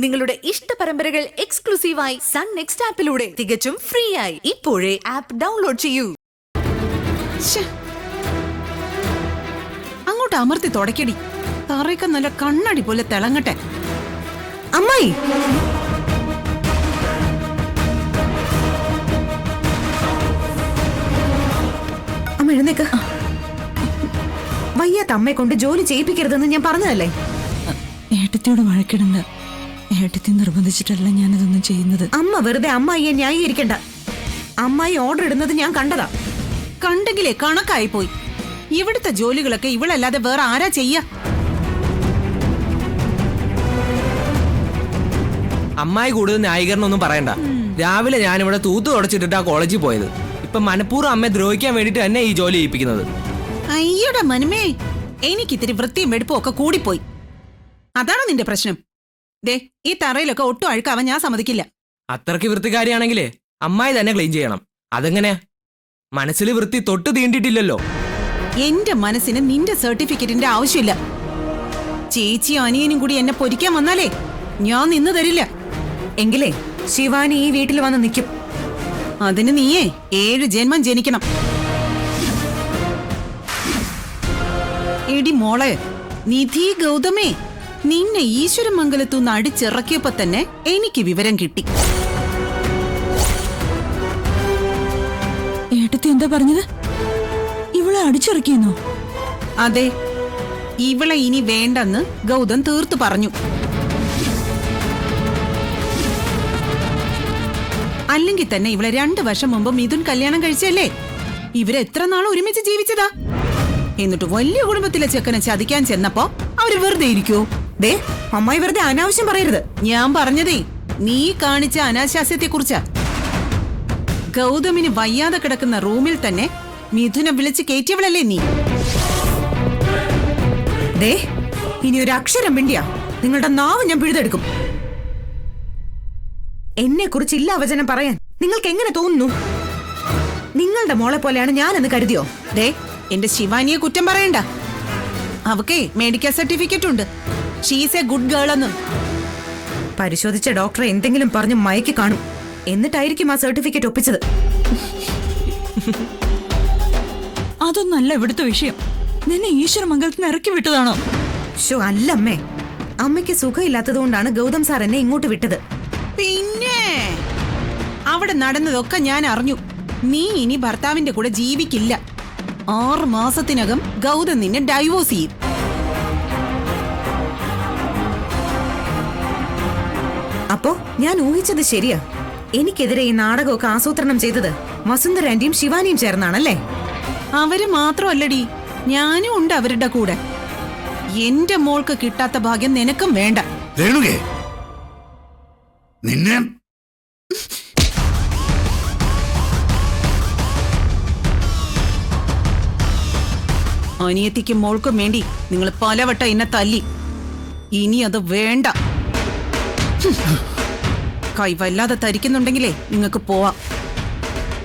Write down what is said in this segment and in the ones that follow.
നിങ്ങളുടെ ഇഷ്ട പരമ്പരകൾ എക്സ്ക്ലൂസീവായി സൺ നെക്സ്റ്റ് ആപ്പിലൂടെ തികച്ചും ഫ്രീ ആയി ഇപ്പോഴേ ആപ്പ് ഡൗൺലോഡ് ചെയ്യൂ. അങ്ങോട്ട് അമർത്തി തുടക്കടി. തറയൊക്കെ നല്ല കണ്ണടി പോലെ തിളങ്ങട്ടെ. അമ്മായി, അമ്മ എഴുന്നേക്ക്. വയ്യാത്ത അമ്മയെ കൊണ്ട് ജോലി ചെയ്യിപ്പിക്കരുതെന്ന് ഞാൻ പറഞ്ഞതല്ലേ? ഏട്ടത്തിയോട് വഴക്കിടണ്ട. ഏട്ടത്തി നിർബന്ധിച്ചിട്ടല്ല ഞാനതൊന്നും ചെയ്യുന്നത്. അമ്മ വെറുതെ അമ്മായിയെ ന്യായീകരിക്കണ്ട. അമ്മായി ഓർഡർ ഇടുന്നത് ഞാൻ കണ്ടതാ. കണ്ടെങ്കിലേ കണക്കായി പോയി. ഇവിടുത്തെ ജോലികളൊക്കെ ഇവളല്ലാതെ വേറെ ആരാ ചെയ്യാ? അമ്മായി കൂടുതൽ ന്യായീകരണം ഒന്നും പറയണ്ട. രാവിലെ ഞാനിവിടെ തൂത്ത് തുടച്ചിട്ടാ കോളേജിൽ പോയത്. ഇപ്പൊ മനഃപൂർവ്വം അമ്മയെ ദ്രോഹിക്കാൻ വേണ്ടിട്ട് തന്നെ ഈ ജോലി ചെയ്യിപ്പിക്കുന്നത്. അയ്യടാ മനുമേ, എനിക്കിത്തിരി വൃത്തിയും വെടുപ്പും ഒക്കെ കൂടിപ്പോയി. അതാണോ നിന്റെ പ്രശ്നം? ദേ, ഈ തറയിലൊക്കെ ഒട്ടും അഴുക്കാവാൻ ഞാൻ സമ്മതിക്കില്ല. അത്രയ്ക്ക് വൃത്തിക്കാരിയാണെങ്കിലേ അമ്മായി തന്നെ ക്ലീൻ ചെയ്യണം. അതെങ്ങനെ? മനസ്സിൽ വൃത്തി തൊട്ട് തീണ്ടിട്ടില്ലല്ലോ. എന്റെ മനസ്സിന് നിന്റെ സർട്ടിഫിക്കറ്റിന്റെ ആവശ്യമില്ല. ചേച്ചിയും അനിയനും കൂടി എന്നെ പൊരിക്കാൻ വന്നാലേ ഞാൻ നിന്ന് തരില്ല. എങ്കിലേ ശിവാനി ഈ വീട്ടിൽ വന്ന് നിൽക്കും. അതിന് നീയേ 7 ജന്മം ജനിക്കണം. എടി മോളെ, നിധി ഗൗതമേ, നിന്നെ ഈശ്വരമംഗലത്തുനിന്ന് അടിച്ചിറക്കിയപ്പോ തന്നെ എനിക്ക് വിവരം കിട്ടി. ഏട്ടത്തി എന്താ പറഞ്ഞത്? ഇവളെ അടിച്ചിറക്കിയെന്നോ? അതെ, ഇവളെ ഇനി വേണ്ടെന്ന് ഗൗതം തീർത്തു പറഞ്ഞു. അല്ലെങ്കിൽ തന്നെ ഇവളെ 2 വർഷം മുമ്പ് മിഥുൻ കല്യാണം കഴിച്ചല്ലേ? ഇവരെത്ര നാൾ ഒരുമിച്ച് ജീവിച്ചതാ. എന്നിട്ട് വലിയ കുടുംബത്തിലെ ചെക്കനെ ചതിക്കാൻ ചെന്നപ്പോ അവര് വെറുതെ ഇരിക്കോ? ദേ, അമ്മായി വെറുതെ അനാവശ്യം പറയരുത്. ഞാൻ പറഞ്ഞതേ നീ കാണിച്ച അനാശാസ്യത്തെ കുറിച്ചാ. ഗൗതമിന് വയ്യാതെ കിടക്കുന്ന റൂമിൽ തന്നെ മിഥുനെ വിളിച്ച് കയറ്റിയവളല്ലേ നീ? ദേ, ഇനി ഒരു അക്ഷരം മിണ്ടിയാ നിങ്ങളുടെ നാവ് ഞാൻ പിഴുതെടുക്കും. എന്നെ കുറിച്ച് ഇല്ല വചനം പറയാൻ നിങ്ങൾക്ക് എങ്ങനെ തോന്നുന്നു? നിങ്ങളുടെ മോളെ പോലെയാണ് ഞാനെന്ന് കരുതിയോ? ദേ, എന്റെ ശിവാനിയെ കുറ്റം പറയണ്ട. അവക്കേ മെഡിക്കൽ സർട്ടിഫിക്കറ്റ് ഉണ്ട്. ഷീസ് എ ഗുഡ് ഗേൾ എന്ന്. പരിശോധിച്ച ഡോക്ടറെ എന്തെങ്കിലും പറഞ്ഞ് മയക്കി കാണും. എന്നിട്ടായിരിക്കും ആ സർട്ടിഫിക്കറ്റ് ഒപ്പിച്ചത്. അതൊന്നല്ല ഇവിടുത്തെ വിഷയം. നിന്നെ ഈശ്വരമംഗലത്തിന് ഇറക്കി വിട്ടതാണോ? അല്ലമ്മേ, അമ്മയ്ക്ക് സുഖമില്ലാത്തതുകൊണ്ടാണ് ഗൗതം സാർ എന്നെ ഇങ്ങോട്ട് വിട്ടത്. പിന്നെ അവിടെ നടന്നതൊക്കെ ഞാൻ അറിഞ്ഞു. നീ ഇനി ഭർത്താവിന്റെ കൂടെ ജീവിക്കില്ല. 6 മാസത്തിനകം ഗൗതം നിന്നെ ഡൈവോഴ്സ് ചെയ്യും. അപ്പോ ഞാൻ ഊഹിച്ചത് ശരിയാ. എനിക്കെതിരെ ഈ നാടകമൊക്കെ ആസൂത്രണം ചെയ്തത് വസുന്ധര ആന്റിയും ശിവാനിയും ചേർന്നാണല്ലേ? അവര് മാത്രമല്ലടി, ഞാനും ഉണ്ട് അവരുടെ കൂടെ. എന്റെ മോൾക്ക് കിട്ടാത്ത ഭാഗ്യം നിനക്കും വേണ്ട. രേണുകേ, നിന്നെ അനിയത്തിക്കും മോൾക്കും വേണ്ടി നിങ്ങൾ പലവട്ടം എന്നെ തല്ലി. ഇനി അത് വേണ്ട. കൈ വല്ലാതെ തരിക്കുന്നുണ്ടെങ്കിലേ നിങ്ങൾക്ക് പോവാം.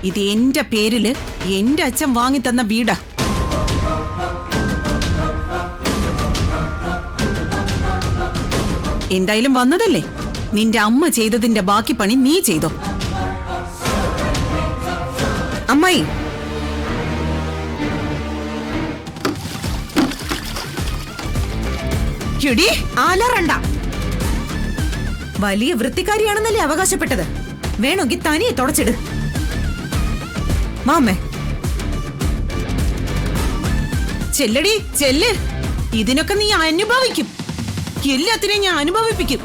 ഇത് എന്റെ പേരില് എന്റെ അച്ഛൻ വാങ്ങിത്തന്ന വീടാ. എന്തായാലും വന്നതല്ലേ, നിന്റെ അമ്മ ചെയ്തതിന്റെ ബാക്കി പണി നീ ചെയ്തോ. അമ്മായി, ആലറണ്ട. വലിയ വൃത്തിക്കാരിയാണെന്നല്ലേ അവകാശപ്പെട്ടത്? വേണമെങ്കിൽ തനിയെ തുടച്ചിട്. മാമേ, ചെല്ലടി ചെല്ല്. ഇതിനൊക്കെ നീ അനുഭവിക്കും. എല്ലാത്തിനെയും ഞാൻ അനുഭവിപ്പിക്കും.